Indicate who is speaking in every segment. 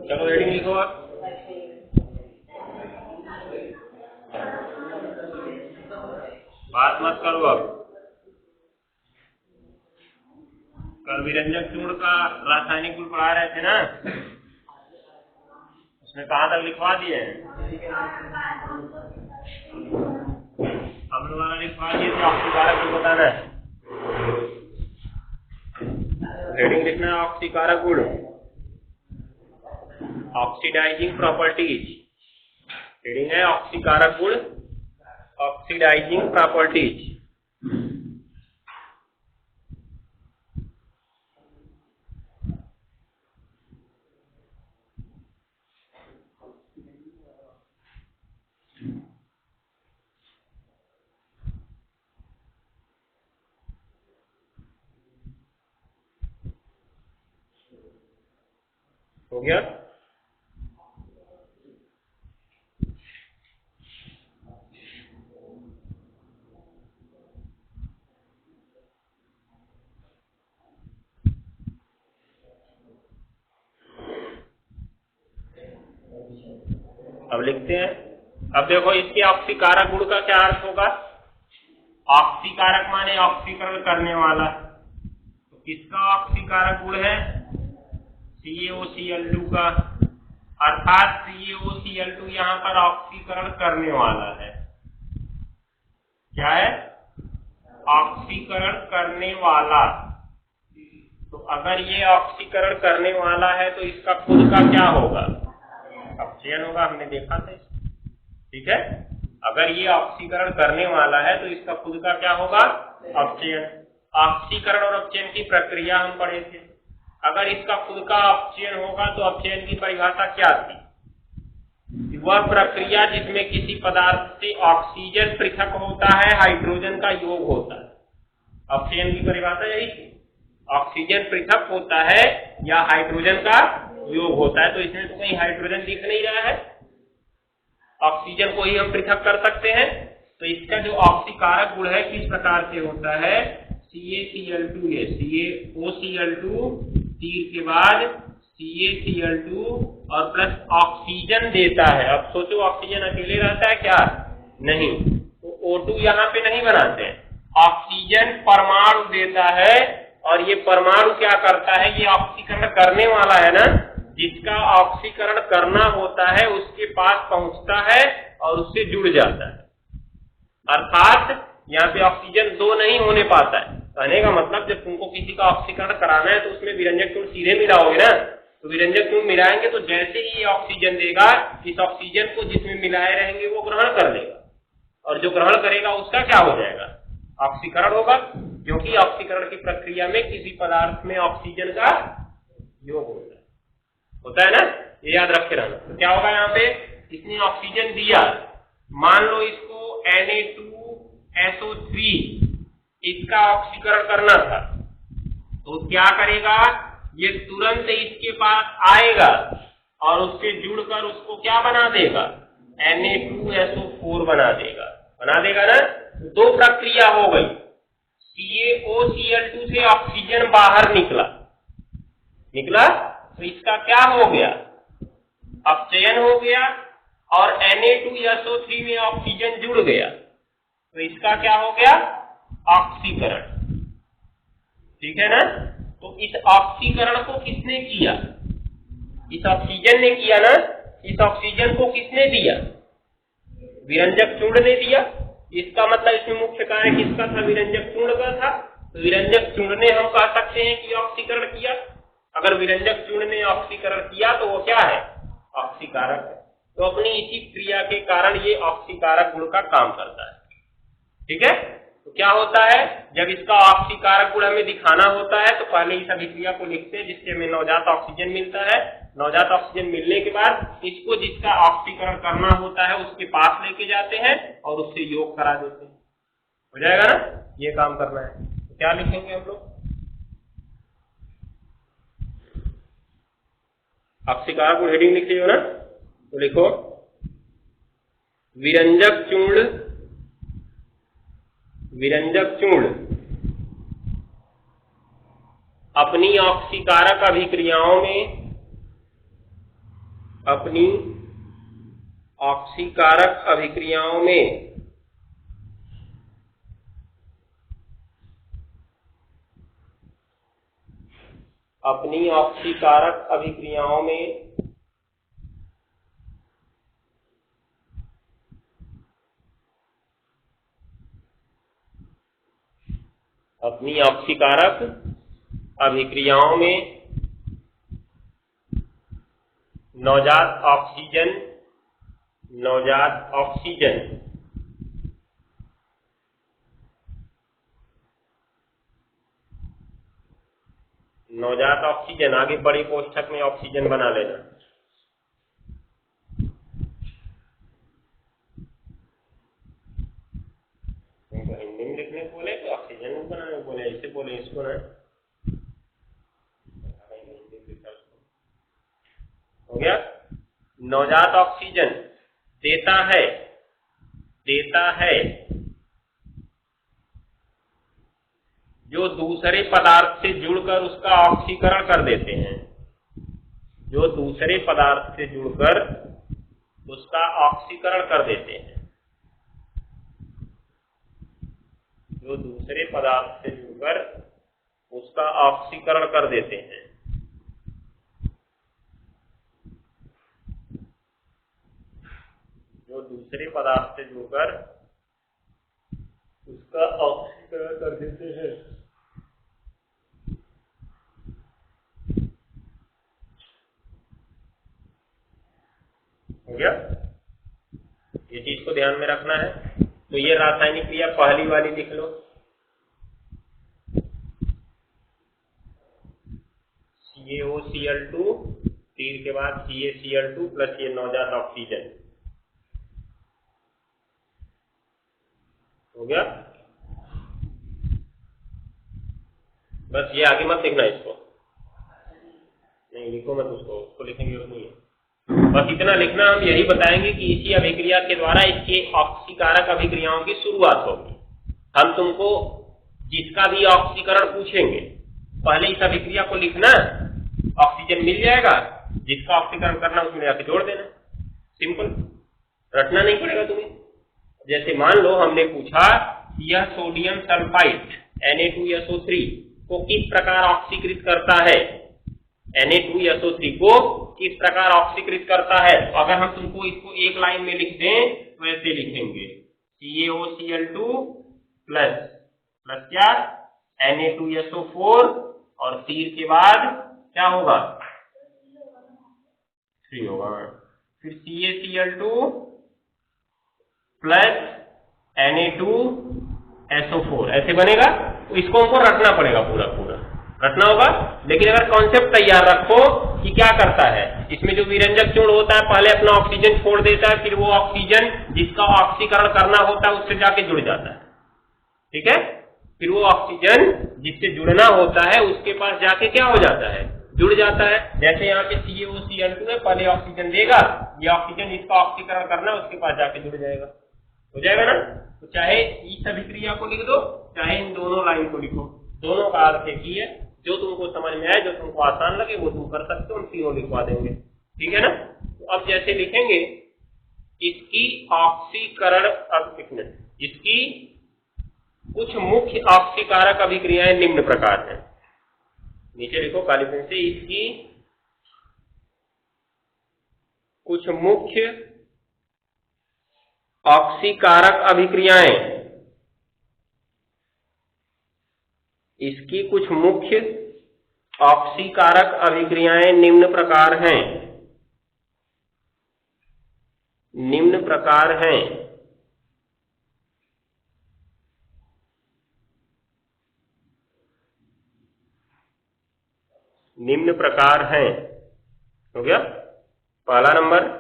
Speaker 1: चलो हेडिंग लिखो आप। बात मत करो अब। कल विरंजक चूर्ण का रासायनिक गुण पढ़ा रहे थे ना, उसमें कहाँ तक लिखवा दिए हैं? अम्ल वाला लिखवा दिए थे, ऑक्सीकारक गुण बताना है। हेडिंग लिखना है ऑक्सीकारक गुण, ऑक्सीडाइजिंग प्रॉपर्टीज। हेडिंग है ऑक्सीकारक गुण, ऑक्सीडाइजिंग प्रॉपर्टीज। हो गया? अब लिखते हैं। अब देखो इसके ऑक्सीकारक गुण का क्या अर्थ होगा? ऑक्सीकारक माने ऑक्सीकरण करने वाला। तो किसका ऑक्सीकारक गुण है? CaOCl2 का, अर्थात CaOCl2 यहाँ पर ऑक्सीकरण करने वाला है। क्या है? ऑक्सीकरण करने वाला। तो अगर ये ऑक्सीकरण करने वाला है तो इसका खुद का क्या होगा? अपचयन होगा, हमने देखा था। ठीक है, अगर ये ऑक्सीकरण करने वाला है तो इसका खुद का क्या होगा? अपचयन। ऑक्सीकरण और अपचयन की प्रक्रिया हम पढ़े थे। अगर इसका खुद का अपचयन होगा तो अपचयन की परिभाषा क्या थी? वह प्रक्रिया जिसमें किसी पदार्थ से ऑक्सीजन पृथक होता है, हाइड्रोजन का योग होता है। अपचयन की परिभाषा यही थी, ऑक्सीजन पृथक होता है या हाइड्रोजन का योग होता है। तो इसमें तो कहीं हाइड्रोजन दिख नहीं रहा है, ऑक्सीजन को ही हम पृथक कर सकते हैं। तो इसका जो ऑक्सीकारक गुण है किस प्रकार से होता है? CaCl2 है, CaOCl2 तीर के बाद CaCl2 और प्लस ऑक्सीजन देता है। अब सोचो ऑक्सीजन अकेले रहता है क्या? नहीं, तो O2 यहाँ पे नहीं बनाते हैं, ऑक्सीजन परमाणु देता है। और ये परमाणु क्या करता है? ये ऑक्सीकरण करने वाला है ना, जिसका ऑक्सीकरण करना होता है उसके पास पहुंचता है और उससे जुड़ जाता है। अर्थात यहाँ पे ऑक्सीजन दो नहीं होने पाता है। कहने का मतलब जब तुमको किसी का ऑक्सीकरण कराना है तो उसमें विरंजक चूर्ण सीधे मिलाओगे ना, तो विरंजक चूर्ण मिलाएंगे तो जैसे ही ये ऑक्सीजन देगा, इस ऑक्सीजन को जिसमें मिलाए रहेंगे वो ग्रहण कर लेगा, और जो ग्रहण करेगा उसका क्या हो जाएगा? ऑक्सीकरण होगा, क्योंकि ऑक्सीकरण की प्रक्रिया में किसी पदार्थ में ऑक्सीजन का योग होता है ना, ये याद रखे रहना। तो क्या होगा यहाँ पे? इसने ऑक्सीजन दिया, मान लो इसको Na2SO3 इसका ऑक्सीकरण करना था, तो क्या करेगा? ये तुरंत इसके पास आएगा और उससे जुड़कर उसको क्या बना देगा? Na2SO4 बना देगा ना। दो प्रक्रिया हो गई, CaOCl2 से ऑक्सीजन बाहर निकला तो इसका क्या हो गया? अपचयन हो गया, और Na2SO3 में ऑक्सीजन जुड़ गया तो इसका क्या हो गया? ऑक्सीकरण। ठीक है ना। तो इस ऑक्सीकरण को किसने किया? इस ऑक्सीजन ने किया ना। इस ऑक्सीजन को किसने दिया? विरंजक चूर्ण ने दिया। इसका मतलब इसमें मुख्य कार्य किसका था? विरंजक चूर्ण का था। तो विरंजक चूर्ण ने हम कह सकते हैं कि ऑक्सीकरण किया। अगर विरंजक चूर्ण ने ऑक्सीकरण किया तो वो क्या है? ऑक्सीकारक है। तो अपनी इसी क्रिया के कारण ये ऑक्सीकारक गुण का काम करता है। ठीक है। तो क्या होता है? जब इसका ऑक्सीकारक गुण हमें दिखाना होता है तो पहले इस अभिक्रिया को लिखते हैं जिससे हमें नवजात ऑक्सीजन मिलता है। नवजात ऑक्सीजन मिलने के बाद इसको जिसका ऑक्सीकरण करना होता है उसके पास लेके जाते हैं और उससे योग करा देते हैं। हो जाएगा ना, ये काम करना है। तो क्या लिखेंगे हम लोग? ऑक्सीकारक गुण हेडिंग लिख लियो ना, तो लिखो विरंजक चूर्ण अपनी ऑक्सीकारक अभिक्रियाओं में अपनी ऑक्सीकारक अभिक्रियाओं में अपनी ऑक्सीकारक अभिक्रियाओं में अपनी ऑक्सीकारक अभिक्रियाओं में नवजात ऑक्सीजन आगे बड़े कोष्ठक में ऑक्सीजन बना लेना। हिंदी में लिखने को बोले तो ऑक्सीजन बनाने को बोले, ऐसे बोले इसको ना। हो गया। नवजात ऑक्सीजन देता है जो दूसरे पदार्थ से जुड़कर उसका ऑक्सीकरण कर देते हैं, जो दूसरे पदार्थ से जुड़कर उसका ऑक्सीकरण कर देते हैं, जो दूसरे पदार्थ से जुड़कर उसका ऑक्सीकरण कर देते हैं। जो दूसरे पदार्थ से जुड़कर उसका ऑक्सीकरण कर देते हैं। हो गया। ये चीज को ध्यान में रखना है। तो ये रासायनिक क्रिया पहली वाली लिख लो, CaOCl2 तीर के बाद CaCl2 प्लस ये नवजात ऑक्सीजन। हो गया। बस ये आगे मत लिखना, इसको नहीं लिखो मत, उसको लिखेंगे और नहीं है। बस इतना लिखना, हम यही बताएंगे कि इसी अभिक्रिया के द्वारा इसके ऑक्सीकारक अभिक्रियाओं की शुरुआत होगी। हम तुमको जिसका भी ऑक्सीकरण पूछेंगे पहले इस अभिक्रिया को लिखना, ऑक्सीजन मिल जाएगा, जिसका ऑक्सीकरण करना उसमें जाके जोड़ देना। सिंपल, रटना नहीं पड़ेगा तुम्हें। जैसे मान लो हमने पूछा यह सोडियम सल्फाइड Na2SO3 को किस प्रकार ऑक्सीकृत करता है, Na2SO3 को किस प्रकार ऑक्सीकृत करता है। तो अगर हम तुमको इसको एक लाइन में लिख दें तो ऐसे लिखेंगे CaOCl2 प्लस क्या Na2SO4 और तीर के बाद क्या होगा 3 होगा। फिर CaCl2 प्लस Na2SO4 ऐसे बनेगा। तो इसको हमको रटना पड़ेगा, पूरा रटना होगा। लेकिन अगर कॉन्सेप्ट तैयार रखो कि क्या करता है, इसमें जो विरंजक चूर्ण होता है पहले अपना ऑक्सीजन छोड़ देता है, फिर वो ऑक्सीजन जिसका ऑक्सीकरण करना होता है उससे जाके जुड़ जाता है। ठीक है। फिर वो ऑक्सीजन जिससे जुड़ना होता है उसके पास जाके क्या हो जाता है, जुड़ जाता है। जैसे यहाँ पे CaOCl2 है, पहले ऑक्सीजन देगा, ये ऑक्सीजन जिसका ऑक्सीकरण करना है उसके पास जाके जुड़ जाएगा। हो जाएगा ना। तो चाहे इस अभिक्रिया को लिख दो, चाहे इन दोनों लाइन को लिखो, दोनों का अर्थ एक ही है। जो तुमको समझ में आए, जो तुमको आसान लगे वो तुम कर सकते हो, हम तीनों लिखवा देंगे। ठीक है ना। तो अब जैसे लिखेंगे इसकी ऑक्सीकरण, इसकी कुछ मुख्य ऑक्सीकारक अभिक्रियाएं निम्न प्रकार हैं। नीचे लिखो काली पेन से, इसकी कुछ मुख्य ऑक्सीकारक अभिक्रियाएं, इसकी कुछ मुख्य ऑक्सीकारक अभिक्रियाएं निम्न प्रकार हैं, निम्न प्रकार हैं। निम्न प्रकार हैं। हो गया। पहला number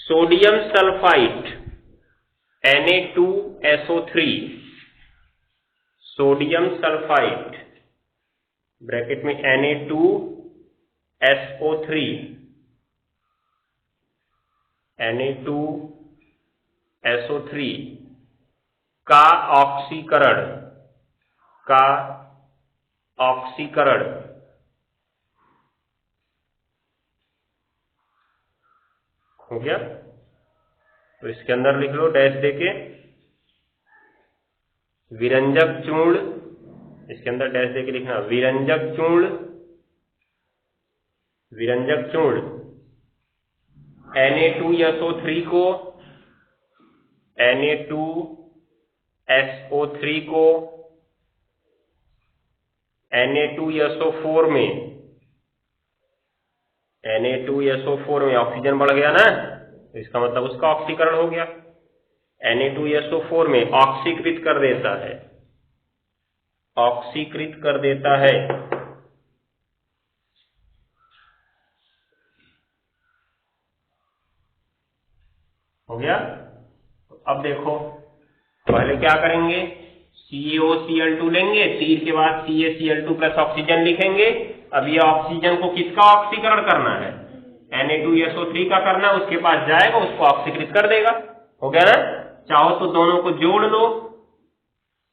Speaker 1: sodium sulphide Na2SO3, sodium sulphide bracket में Na2SO3, Na2SO3 का ऑक्सीकरण हो गया। तो इसके अंदर लिख लो डैश देके विरंजक चूर्ण, इसके अंदर डैश देके लिखना विरंजक चूर्ण Na2SO3 को Na2SO3 को Na2SO4 में ऑक्सीजन बढ़ गया ना, तो इसका मतलब उसका ऑक्सीकरण हो गया। Na2SO4 में ऑक्सीकृत कर देता है, हो गया। तो अब देखो पहले क्या करेंगे, CaOCl2 लेंगे, तीर के बाद CaCl2 प्लस ऑक्सीजन लिखेंगे। अब ये ऑक्सीजन को किसका ऑक्सीकरण करना है, Na2SO3 का करना है, उसके पास जाएगा, उसको ऑक्सीकृत कर देगा। हो गया ना। चाहो तो दोनों को जोड़ लो,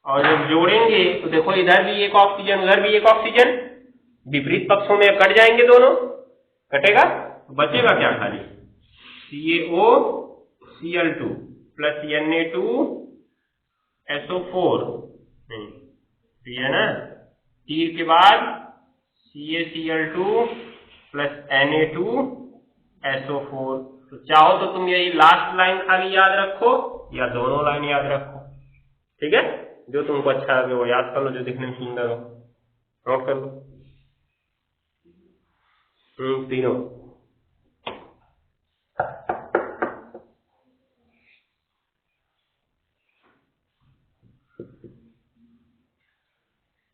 Speaker 1: और जब जोड़ेंगे तो देखो इधर भी एक ऑक्सीजन उधर भी एक ऑक्सीजन, विपरीत पक्षों में कट जाएंगे, दोनों कटेगा, बचेगा क्या, खाली CaOCl2 प्लस Na2SO4 नहीं, ये है ना, तीर के बाद CaCl2 प्लस Na2SO4। तो चाहो तो तुम यही लास्ट लाइन खाली याद रखो या दोनों लाइन याद रखो, ठीक है, जो तुमको अच्छा लगे वो याद कर लो, जो दिखने में सुंदर हो नोट कर लो। तीनों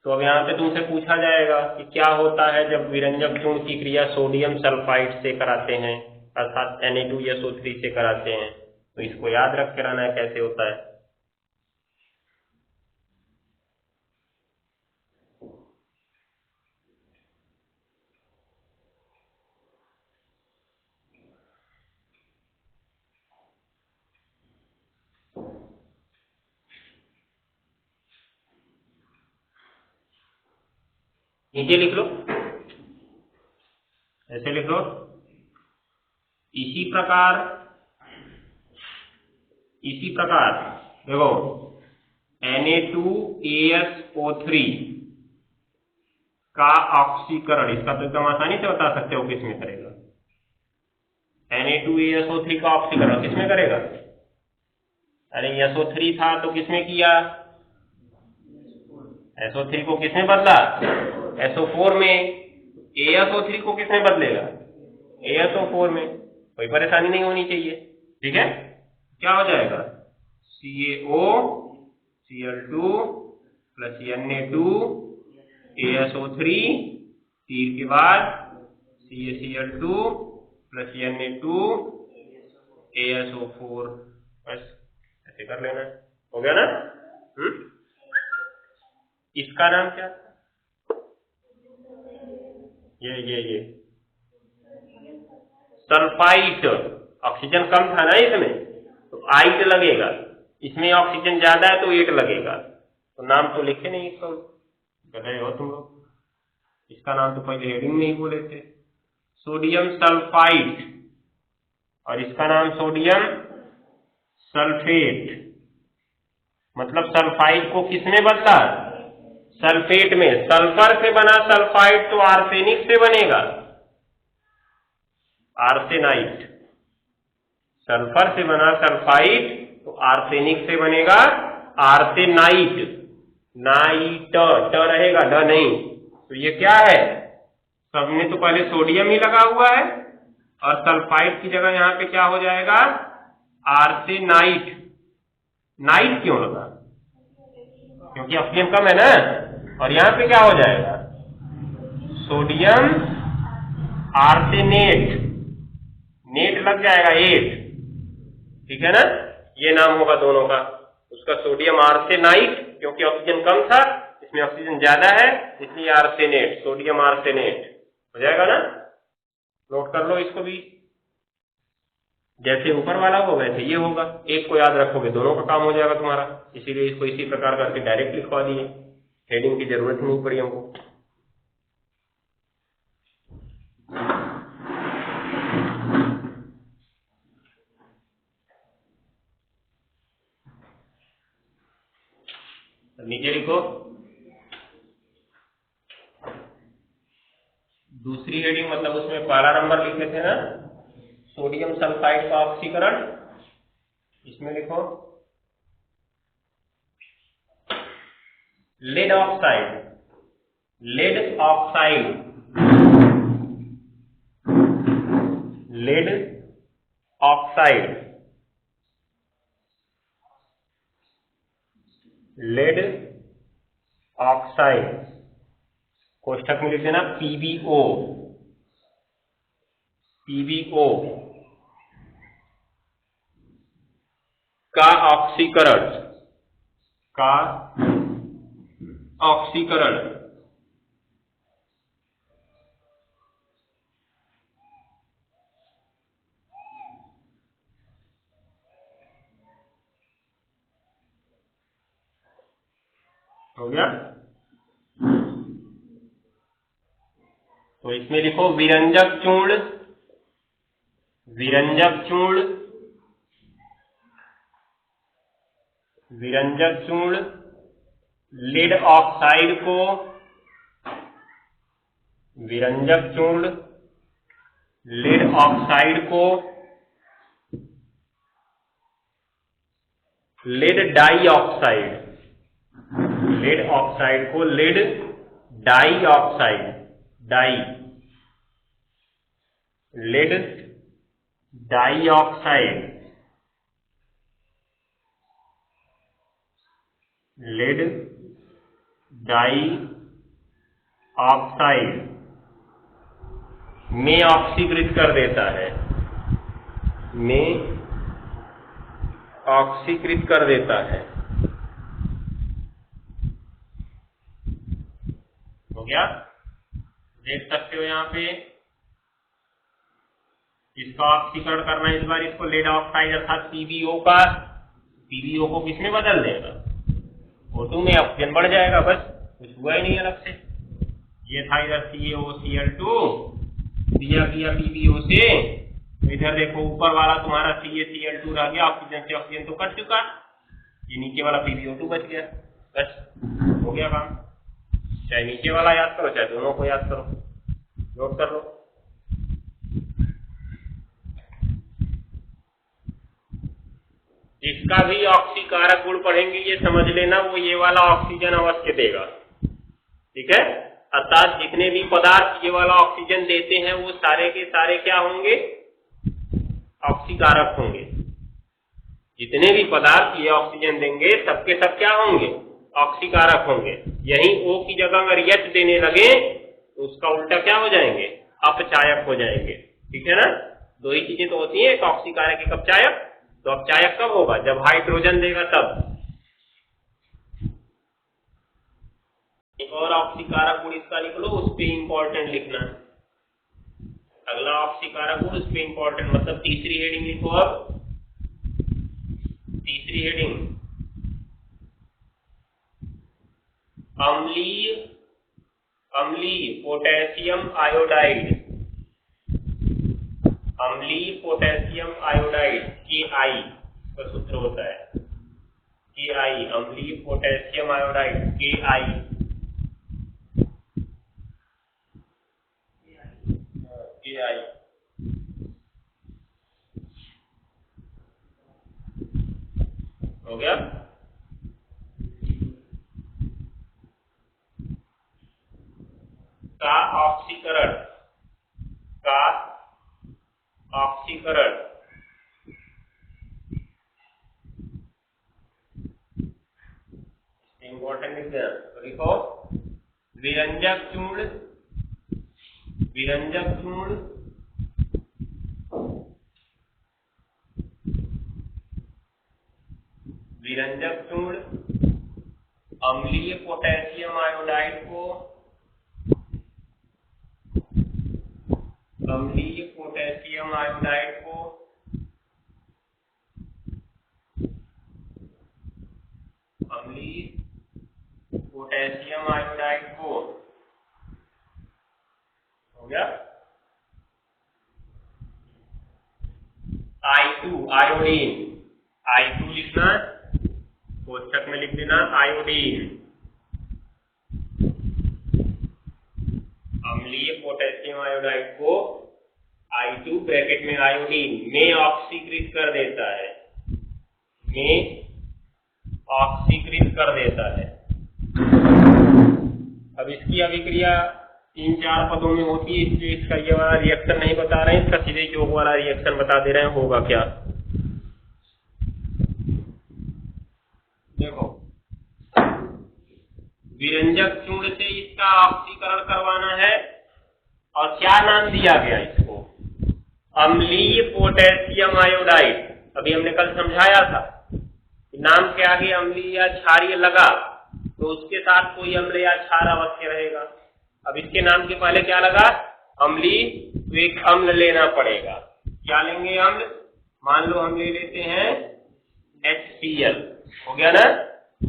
Speaker 1: तो अब यहाँ पे तुमसे पूछा जाएगा कि क्या होता है जब विरंजक चूर्ण की क्रिया सोडियम सल्फाइड से कराते हैं, अर्थात Na2SO3 से कराते हैं। तो इसको याद रख के रहना है कैसे होता है। नीचे लिख लो, ऐसे लिख लो, इसी प्रकार देखो Na2ASO3 का ऑक्सीकरण, इसका तो एकदम आसानी से बता सकते हो किसमें करेगा। Na2ASO3 का ऑक्सीकरण किसमें करेगा, अरे SO3 था तो किसमें किया, SO3 को किसमें बदला, SO4 में। ASO3 को किसमें बदलेगा, ASO4 में। कोई परेशानी नहीं होनी चाहिए, ठीक है। क्या हो जाएगा, CaOCl2 प्लस Na2ASO3, तीर के बाद CaCl2 प्लस Na2ASO4, बस ऐसे कर लेना, हो गया ना। इसका नाम क्या, ये सल्फाइट, ऑक्सीजन कम था ना इसमें तो आइट लगेगा, इसमें ऑक्सीजन ज्यादा है तो एट लगेगा। तो नाम तो लिखे नहीं इसको, गधे हो तुम लोग, इसका नाम तो पहले हेडिंग में ही बोले थे, सोडियम सल्फाइट, और इसका नाम सोडियम सल्फेट। मतलब सल्फाइड को किसमें बदला, सल्फेट में। सल्फर से बना सल्फाइड तो आर्सेनिक से बनेगा, आर्सेनाइट। सल्फर से बना सल्फाइड तो आर्सेनिक से बनेगा आर्सेनाइट, नाइट ट रहेगा, ड नहीं। तो ये क्या है, सबने तो पहले सोडियम ही लगा हुआ है, और सल्फाइड की जगह यहां पे क्या हो जाएगा, आर्सेनाइट। नाइट क्यों लगा, क्योंकि ऑक्सीजन कम है ना, और यहां पे क्या हो जाएगा, सोडियम आर्सेनेट, नेट लग जाएगा 8, ठीक है ना। ये नाम होगा दोनों का, उसका सोडियम आर्सेनाइट क्योंकि ऑक्सीजन कम था, इसमें ऑक्सीजन ज्यादा है इसलिए आर्सेनेट, सोडियम आर्सेनेट हो जाएगा ना। नोट कर लो इसको भी, जैसे ऊपर वाला होगा वैसे ये होगा, एक को याद रखोगे दोनों का काम हो जाएगा तुम्हारा, इसीलिए इसको इसी प्रकार करके डायरेक्ट लिखवा दिए, हेडिंग की जरूरत नहीं पड़ी हमको। नीचे लिखो दूसरी हेडिंग, मतलब उसमें पहला नंबर लिखे थे ना सोडियम सल्फाइड का ऑक्सीकरण, इसमें लिखो lead oxide, lead oxide, lead oxide, lead oxide, कोष्ठक में लिख देना PbO, PbO का ऑक्सीकरण, का ऑक्सीकरण, हो गया। तो इसमें लिखो विरंजक चूर्ण, विरंजक चूर्ण, विरंजक चूर्ण लेड ऑक्साइड को, विरंजक चूर्ण लेड ऑक्साइड को lead dioxide, lead oxide को lead dioxide, di, lead dioxide, lead dioxide में ऑक्सीकृत कर देता है, में ऑक्सीकृत कर देता है। हो गया, देख सकते हो यहाँ पे इसका ऑक्सीकरण करना, इस बार इसको लेड ऑक्साइड अर्थात PbO का, PbO को किसमें बदल देगा, O2 में ऑक्सीजन बढ़ जाएगा, बस कुछ हुआ ही नहीं अलग से। ये था इधर CaOCl2 दिया गया PbO से, इधर देखो ऊपर वाला तुम्हारा CaCl2 रह गया, ऑक्सीजन से ऑक्सीजन तो कट चुका, ये नीचे वाला PbO2 बच गया, बस हो गया काम। चाहे नीचे वाला याद करो चाहे दोनों को याद करो, नोट कर लो। जिसका भी ऑक्सीकारक गुण पढ़ेंगे ये समझ लेना वो ये वाला ऑक्सीजन अवश्य देगा, ठीक है। अर्थात जितने भी पदार्थ ये वाला ऑक्सीजन देते हैं वो सारे के सारे क्या होंगे, ऑक्सीकारक होंगे। जितने भी पदार्थ ये ऑक्सीजन देंगे सबके सब क्या होंगे, ऑक्सीकारक होंगे। यही O की जगह अगर H देने लगे तो उसका उल्टा क्या हो जाएंगे, अपचायक हो जाएंगे, ठीक है ना। दो ही चीजें तो होती है, एक ऑक्सीकारक एक अपचायक। तो अपचायक कब होगा, जब हाइड्रोजन देगा तब। एक और ऑक्सीकारक गुण इसका लिख लो, उस पे इंपॉर्टेंट लिखना। अगला ऑक्सीकारक गुण उस पे इंपॉर्टेंट, मतलब तीसरी हेडिंग लिखो। अब तीसरी हेडिंग अम्लीय, अम्लीय पोटेशियम आयोडाइड, अम्लीय पोटेशियम आयोडाइड Ki का सूत्र होता है, Ki, अम्लीय पोटेशियम आयोडाइड Ki, Ki हो गया। का ऑक्सीकरण, का ऑक्सीकरण इंपॉर्टेंट लिख देना। तो लिखो विरंजक चूर्ण, विरंजक चूर्ण विरंजक चूर्ण अम्लीय पोटेशियम आयोडाइड को, अम्लीय पोटेशियम आयोडाइड को पोटेशियम आयोडाइड को, हो गया, I2 आयोडीन, I2 लिखना, कोष्ठक में लिख देना आयोडीन, अम्लीय पोटेशियम आयोडाइड को I2 ब्रैकेट में आयोडीन में ऑक्सीकृत कर देता है, में ऑक्सीकृत कर देता है। अब इसकी अभिक्रिया 3-4 पदों में होती है, इसलिए इसका ये वाला रिएक्शन नहीं बता रहे हैं, इसका सीधे योग वाला रिएक्शन बता दे रहे हैं, होगा क्या। देखो, विरंजक चूर्ण से इसका ऑक्सीकरण करवाना है और क्या नाम दिया गया इसको, अम्लीय पोटेशियम आयोडाइड। अभी हमने कल समझाया था, नाम के आगे अम्लीय या क्षारीय लगा तो उसके साथ कोई अम्ल या क्षार अवश्य रहेगा। अब इसके नाम के पहले क्या लगा, अम्लीय, तो एक अम्ल लेना पड़ेगा। क्या लेंगे अम्ल, मान लो हम ले लेते हैं HCl, हो गया ना।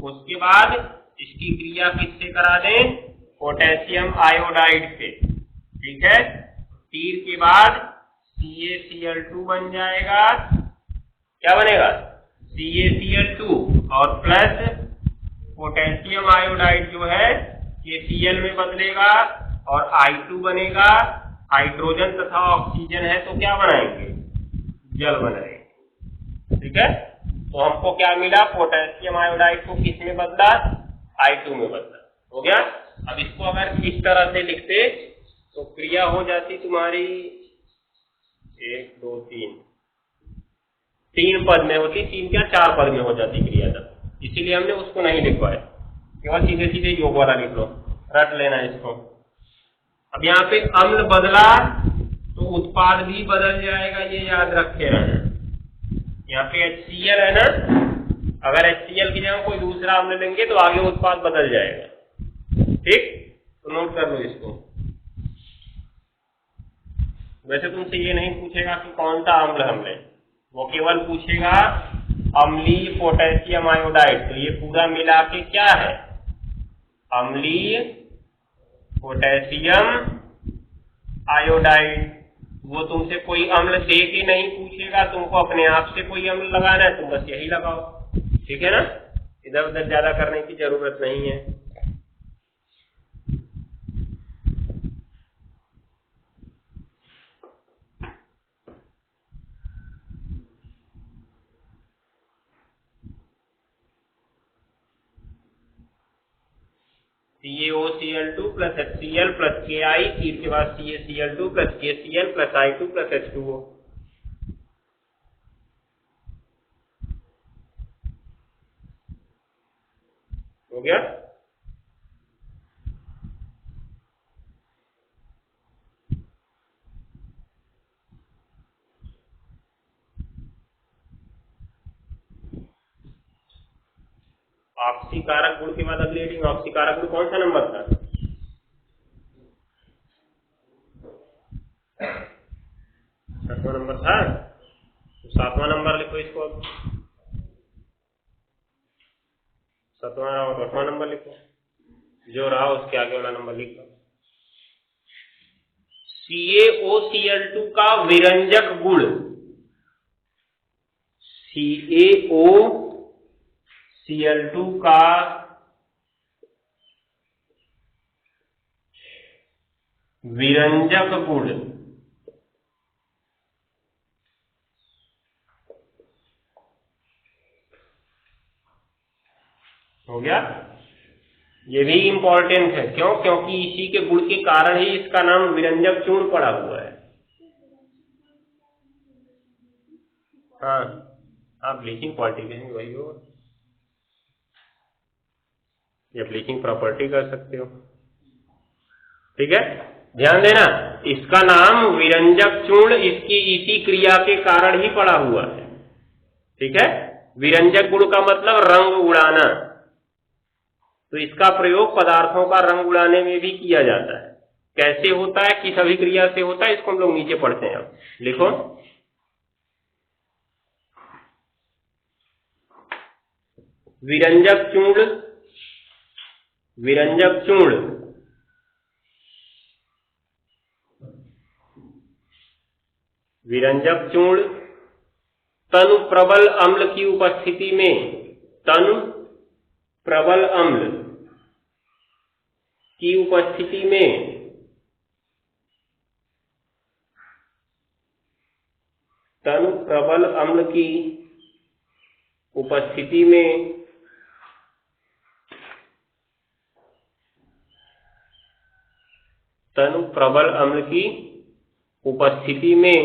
Speaker 1: उसके बाद इसकी क्रिया किससे करा दें, पोटेशियम आयोडाइड से, ठीक है। तीर के बाद CaCl2 बन जाएगा, क्या बनेगा, CaCl2 और प्लस पोटेशियम आयोडाइड जो है KCl में बदलेगा और I2 बनेगा। हाइड्रोजन तथा ऑक्सीजन है तो क्या बनाएंगे, जल बनाएंगे, ठीक है। तो हमको क्या मिला, पोटेशियम आयोडाइड को किस में बदला, I2 में बदला, हो गया। अब इसको अगर इस तरह से लिखते तो क्रिया हो जाती तुम्हारी 1 2 3 पद में होती, 3 क्या 4 पद में हो जाती क्रिया तब, इसीलिए हमने उसको नहीं लिखवाया, केवल सीधे सीधे योग वाला लिख लो, रट लेना इसको। अब यहाँ पे अम्ल बदला तो उत्पाद भी बदल जाएगा, ये याद रखे रहना। यहाँ पे HCl है ना, अगर HCl की जगह कोई दूसरा अम्ल लेंगे तो आगे उत्पाद बदल जाएगा, ठीक, तो नोट कर लो इसको। वैसे तुमसे ये नहीं पूछेगा कि कौन सा अम्ल हम लें, वो केवल पूछेगा अम्लीय पोटेशियम आयोडाइड। तो ये पूरा मिला के क्या है, अम्लीय पोटेशियम आयोडाइड। वो तुमसे कोई अम्ल दे के नहीं पूछेगा, तुमको अपने आप से कोई अम्ल लगाना है, तुम बस यही लगाओ, ठीक है ना। इधर उधर ज्यादा करने की जरूरत नहीं है। CaOCl2 plus HCl plus Ki, तीर के बाद CaCl2 plus KCl plus I2 plus H2O। हो गया। ऑक्सीकारक गुण के बाद अगली हेडिंग, ऑक्सीकारक गुण कौन सा नंबर था, 6वां नंबर था, तो 7वां नंबर लिखो इसको, अब 7वां और 8वां नंबर लिखो, जो रहा उसके आगे वाला नंबर लिखो। CaOCl2 का विरंजक गुण, CaOCl2 का विरंजक गुण, हो गया। ये भी इंपॉर्टेंट है, क्यों, क्योंकि इसी के गुण के कारण ही इसका नाम विरंजक चूर्ण पड़ा हुआ है। हाँ, आप ब्लीचिंग क्वालिफिकेशन वही हो, या ब्लीचिंग प्रॉपर्टी कर सकते हो, ठीक है। ध्यान देना, इसका नाम विरंजक चूर्ण इसकी इसी क्रिया के कारण ही पड़ा हुआ है, ठीक है। विरंजक गुण का मतलब रंग उड़ाना, तो इसका प्रयोग पदार्थों का रंग उड़ाने में भी किया जाता है। कैसे होता है, किस अभिक्रिया से होता है, इसको हम लोग नीचे पढ़ते हैं। अब लिखो, विरंजक चूर्ण विरंजक चूर्ण तनु प्रबल अम्ल की उपस्थिति में, तनु प्रबल अम्ल की उपस्थिति में तनु प्रबल अम्ल की उपस्थिति में तनु प्रबल अम्ल की उपस्थिति में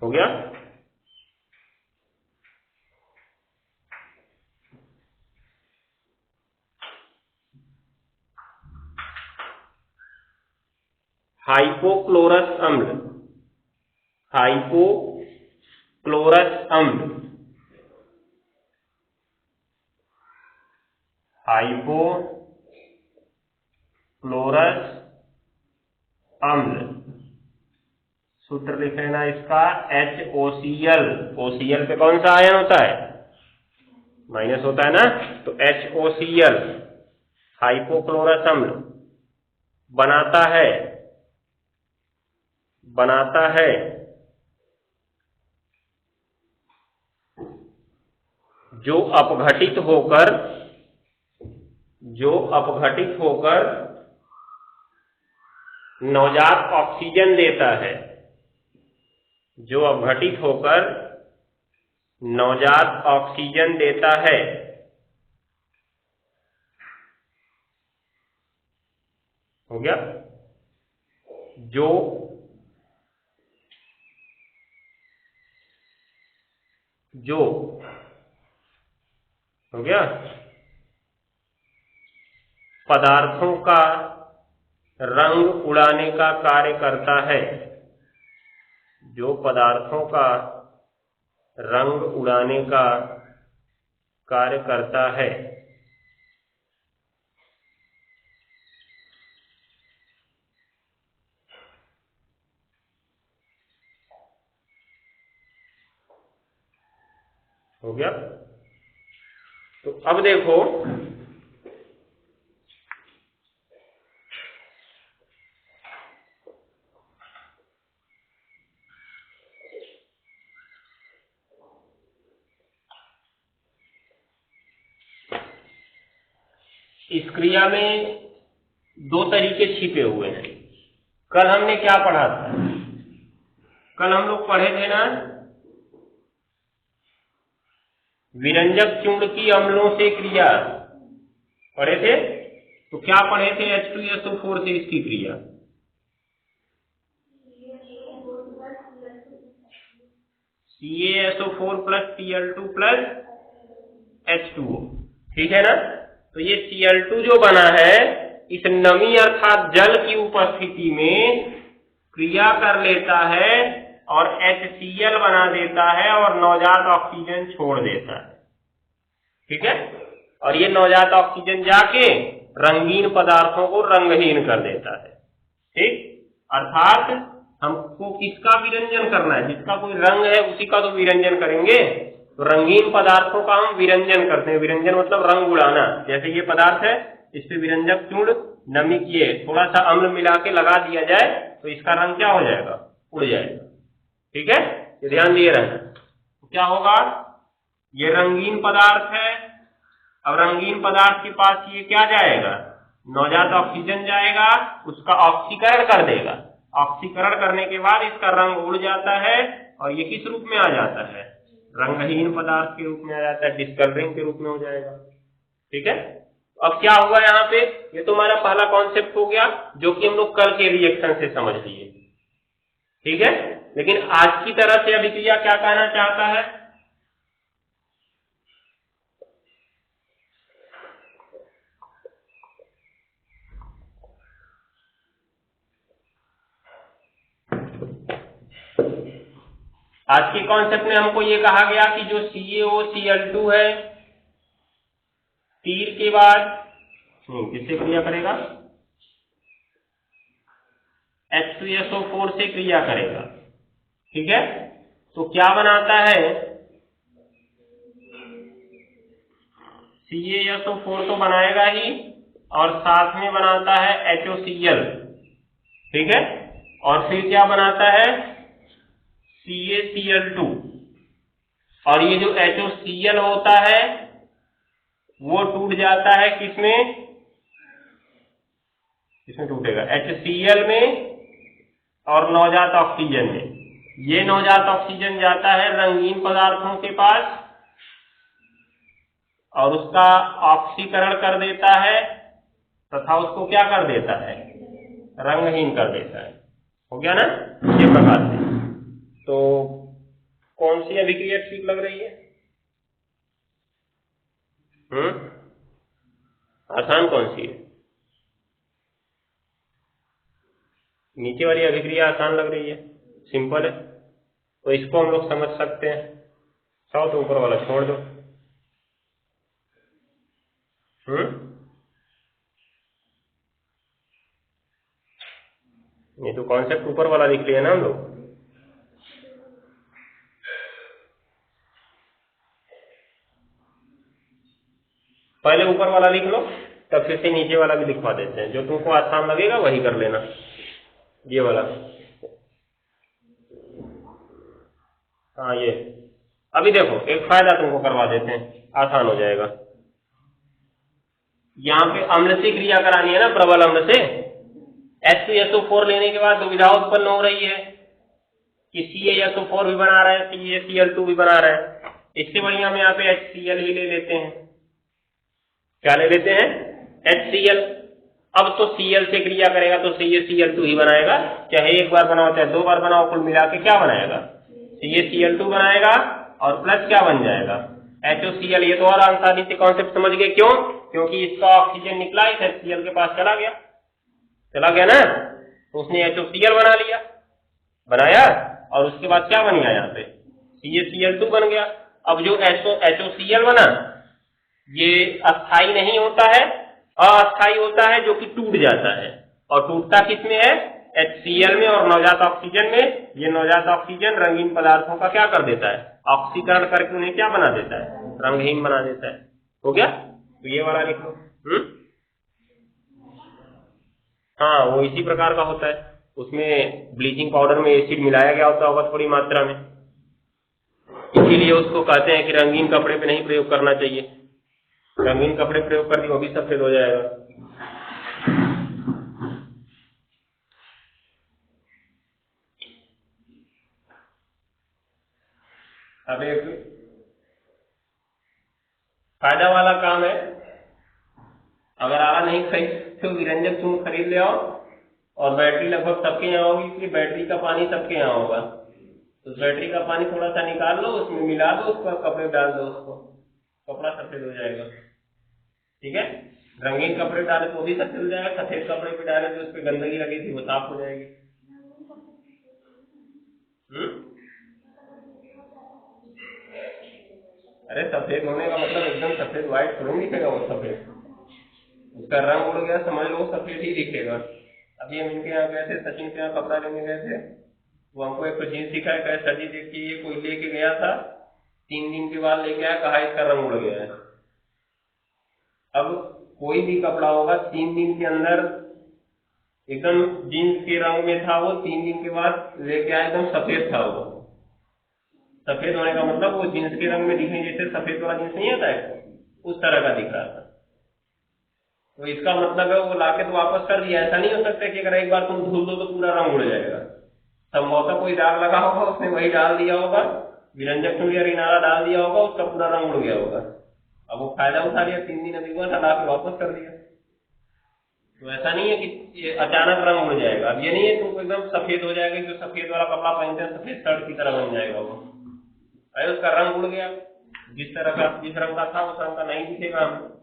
Speaker 1: हो गया हाइपोक्लोरस अम्ल, हाइपोक्लोरस अम्ल, हाइपोक्लोरस अम्ल, सूत्र लिख लेना इसका HOCl। OCl पे कौन सा आयन होता है? माइनस होता है ना, तो HOCl हाइपोक्लोरस अम्ल बनाता है जो अपघटित होकर नवजात ऑक्सीजन देता है, जो अपघटित होकर नवजात ऑक्सीजन देता है। हो गया? जो हो गया पदार्थों का रंग उड़ाने का कार्य करता है, जो पदार्थों का रंग उड़ाने का कार्य करता है। हो गया? तो अब देखो इस क्रिया में दो तरीके छिपे हुए हैं। कल हमने क्या पढ़ा था? कल हम लोग पढ़े थे ना विरंजक चूर्ण की अम्लों से क्रिया पढ़े थे। तो क्या पढ़े थे? H2SO4 से इसकी क्रिया CaSO4 + Cl2 + H2O, ठीक है ना। तो ये Cl2 जो बना है इस नमी अर्थात जल की उपस्थिति में क्रिया कर लेता है और HCl बना देता है और नवजात ऑक्सीजन छोड़ देता है, ठीक है। और ये नवजात ऑक्सीजन जाके रंगीन पदार्थों को रंगहीन कर देता है, ठीक। अर्थात हमको किसका विरंजन करना है? जिसका कोई रंग है उसी का तो विरंजन करेंगे। तो रंगीन पदार्थों का हम विरंजन करते हैं। विरंजन मतलब रंग उड़ाना। जैसे ये पदार्थ है, इस पे विरंजक चूर्ण नमी किए थोड़ा सा अम्ल मिला के लगा दिया जाए तो इसका रंग क्या हो जाएगा? उड़ जाएगा, ठीक है। ये ध्यान दिए रहना। तो क्या होगा? ये रंगीन पदार्थ है। अब रंगीन पदार्थ के पास ये क्या जाएगा? नवजात ऑक्सीजन जाएगा, उसका ऑक्सीकरण कर देगा। ऑक्सीकरण करने के बाद इसका रंग उड़ जाता है और ये किस रूप में आ जाता है? रंगहीन पदार्थ के रूप में आ जाता है, डिस्कलरिंग के रूप में हो जाएगा, ठीक है। अब क्या हुआ यहाँ पे? ये तो हमारा पहला कॉन्सेप्ट हो गया जो कि हम लोग कल के रिएक्शन से समझ लिए, ठीक है। लेकिन आज की तरह से अभिक्रिया क्या कहना चाहता है? आज के कॉन्सेप्ट में हमको ये कहा गया कि जो CaOCl2 है तीर के बाद किससे क्रिया करेगा? H2SO4 से क्रिया करेगा, ठीक है। तो क्या बनाता है? CaSO4 तो बनाएगा ही, और साथ में बनाता है HOCl, ठीक है, और फिर क्या बनाता है CaCl2, और ये जो HOCl होता है वो टूट जाता है किसमें, किसमें टूटेगा, HCl में और नवजात ऑक्सीजन में। ये नवजात ऑक्सीजन जाता है रंगीन पदार्थों के पास और उसका ऑक्सीकरण कर देता है तथा उसको क्या कर देता है, रंगहीन कर देता है। हो गया ना ये प्रकार से। तो कौन सी अभिक्रिया ठीक लग रही है? आसान कौन सी है? नीचे वाली अभिक्रिया आसान लग रही है, सिंपल है, तो इसको हम लोग समझ सकते हैं। तो ऊपर वाला छोड़ दो। ये तो कॉन्सेप्ट ऊपर वाला लिख लिया ना हम लोग। पहले ऊपर वाला लिख लो, तब फिर से नीचे वाला भी लिखवा देते हैं, जो तुमको आसान लगेगा वही कर लेना। ये वाला, हाँ ये अभी देखो एक फायदा तुमको करवा देते हैं, आसान हो जाएगा। यहाँ पे अम्ल से क्रिया करानी है ना, प्रबल अम्ल से। H2SO4 लेने के बाद दुविधा उत्पन्न हो रही है कि CaSO4 भी बना रहा है, CaCl2 भी बना रहा है। इससे बढ़िया हम यहाँ पे HCl ही ले लेते हैं। क्या ले लेते हैं? HCl। अब तो Cl से क्रिया करेगा तो CaCl2 ही बनाएगा, चाहे एक बार बनाओ चाहे दो बार बनाओ, कुल मिला के क्या बनाएगा, CaCl2 बनाएगा और प्लस क्या बन जाएगा, HOCl। ये तो और आसानी से कॉन्सेप्ट समझ गए, क्यों? क्योंकि इसका ऑक्सीजन निकला इस HCl के पास चला गया ना, तो उसने HOCl बना लिया, बनाया, और उसके बाद क्या बन गया, यहाँ पे CaCl2 बन गया। अब जो HOCl बना ये अस्थाई नहीं होता है, अस्थाई होता है, जो कि टूट जाता है, और टूटता किसमें है, HCl में और नवजात ऑक्सीजन में। ये नवजात ऑक्सीजन रंगीन पदार्थों का क्या कर देता है, ऑक्सीकरण करके उन्हें क्या बना देता है, रंगहीन बना देता है। हो गया, तो ये वाला लिख लो। हाँ वो इसी प्रकार का होता है, उसमें ब्लीचिंग पाउडर में एसिड मिलाया गया होता होगा थोड़ी मात्रा में, इसीलिए उसको कहते हैं कि रंगीन कपड़े पे नहीं प्रयोग करना चाहिए। रंगीन कपड़े प्रयोग कर दिए वो भी सफेद हो जाएगा। अब एक फायदा वाला काम है, अगर आला नहीं खरीद तो विरंजक चूर्ण खरीद ले आओ, और बैटरी लगभग सबके यहाँ होगी, इसलिए बैटरी का पानी सबके यहाँ होगा, तो बैटरी का पानी थोड़ा सा निकाल लो, उसमें मिला दो, उस पर कपड़े डाल दो, उसको कपड़ा सफेद हो जाएगा। ठीक है, रंगीन कपड़े डाले तो भी सफेद हो जाएगा, सफेद कपड़े पे डाले तो उस पर गंदगी लगी थी वो साफ हो जाएगी। अरे सफेद होने का मतलब एकदम सफेद व्हाइट थोड़ी दिखेगा, वो सफेद, उसका रंग उड़ गया समझ लो, सफेद ही दिखेगा। अभी हम इनके यहाँ गए थे, सचिन के यहाँ कपड़ा लेने गए थे, वो हमको एक जीन्स दिखाया, कहे सर जी देखिए ये कोई लेके गया था, 3 दिन के बाद लेके आया, कहा इसका रंग उड़ गया है। अब कोई भी कपड़ा होगा 3 दिन के अंदर एकदम जीन्स के रंग में था, वो 3 दिन के बाद लेके आया एकदम सफेद था। वो सफेद होने का मतलब वो जीन्स के रंग में दिखने जैसे सफेद वाला जीन्स नहीं आता है, उस तरह का दिख रहा था। तो इसका मतलब है वो लाके तो वापस कर दिया। ऐसा नहीं हो सकता कि अगर एक बार तुम धुल दो तो पूरा रंग उड़ जाएगा। संभवतः कोई दाग लगा होगा, उसने वही डाल दिया होगा, विरंजक चूर्ण या रिनारा डाल दिया होगा, उसका पूरा रंग उड़ गया होगा। अब वो फायदा उठा लिया, 3 दिन अभी हुआ था, ला के वापस कर दिया। तो ऐसा नहीं है कि अचानक रंग उड़ जाएगा। अब ये नहीं है तुमको एकदम सफेद हो जाएगा, जो सफेद वाला कपड़ा पहनते हैं सफेद शर्ट की तरह बन जाएगा वो। अरे उसका रंग उड़ गया, जिस तरह का जिस रंग का था उस रंग का नहीं दिखेगा हमें।